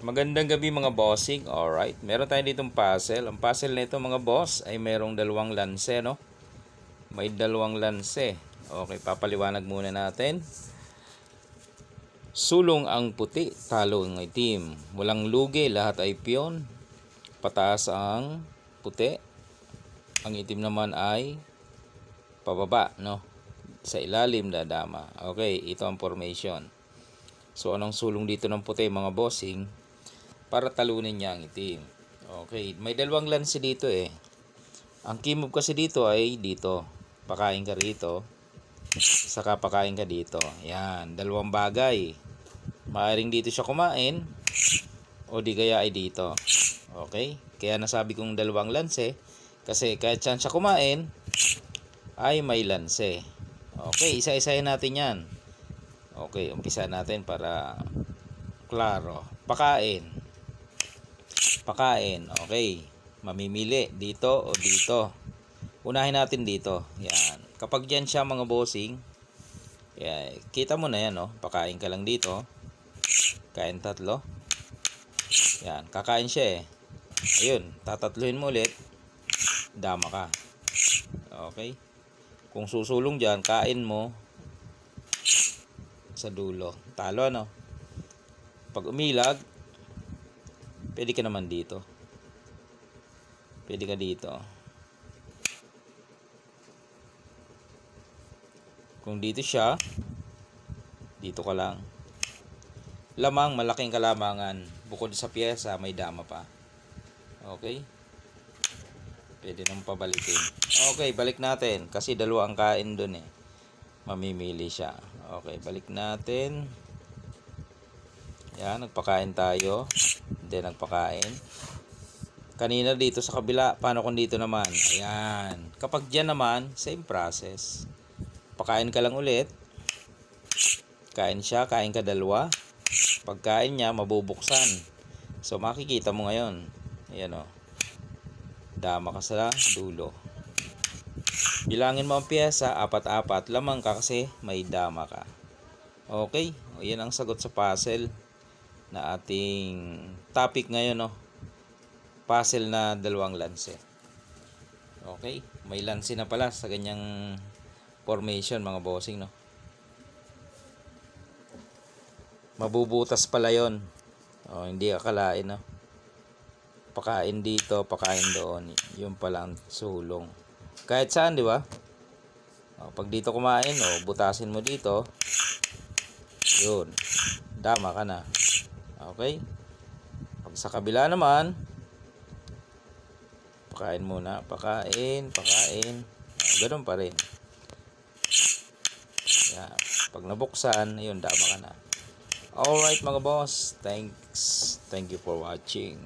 Magandang gabi mga bossing. Alright, meron tayo ditong puzzle. Ang puzzle nito mga boss ay merong dalawang lanse, no? May dalawang lanse. Okay, papaliwanag muna natin. Sulong ang puti, talo ang itim. Walang lugi, lahat ay piyon. Pataas ang puti. Ang itim naman ay pababa, no? Sa ilalim dadama. Okay, ito ang formation. So anong sulong dito ng puti mga bossing? Para talunin niya ang itim. Okay, may dalawang lanse dito eh. Ang key move kasi dito ay dito. Pakain ka rito. Saka pakain ka dito. Yan, dalawang bagay. Maaring dito siya kumain o di kaya ay dito. Okay? Kaya nasabi kong dalawang lanse kasi kahit saan siya kumain ay may lanse. Okay, isa-isahin natin yan. Okay, umpisa natin para klaro. Pakain. Pakain. Okay. Mamimili dito o dito. Unahin natin dito. Yan. Kapag dyan siya mga bossing, yan, kita mo na yan, no? Pakain ka lang dito. Kain tatlo. Yan. Kakain siya eh. Ayun. Tatatluhin mo ulit. Dama ka. Okay. Kung susulong dyan, kain mo sa dulo. Talo, no? Pag umilag, pwede ka naman dito. Pwede ka dito. Kung dito siya, dito ka lang. Lamang, malaking kalamangan. Bukod sa piyesa, may dama pa. Okay? Pwede nang pabalikin. Okay, balik natin. Kasi dalawa ang kain dun eh. Mamimili siya. Okay, balik natin. Yan, nagpakain tayo. Then nagpakain. Kanina dito sa kabila, paano kung dito naman? Ayan. Kapag dyan naman, same process. Pakain ka lang ulit. Kain siya, kain ka dalawa. Pagkain niya, mabubuksan. So makikita mo ngayon. Ayan o. Dama ka sa dulo. Bilangin mo ang piyesa, 4-4. Lamang ka kasi may dama ka. Okay? O, yan ang sagot sa puzzle na ating topic ngayon, no? Puzzle na dalawang lanse. Okay? May lanse na pala sa ganyang formation mga bossing, no? Mabubutas pala yon. O, hindi akalain, no? Pakain dito, pakain doon. Yun pala ang sulong. Kahit saan, di ba? O, pag dito kumain, o, butasin mo dito. Yun. Dama ka na. Okay? Pag sa kabila naman, pakain muna. Pakain, pakain. Ganun pa rin. Yan. Pag nabuksan, yun, dama ka na. Alright mga boss. Thanks. Thank you for watching.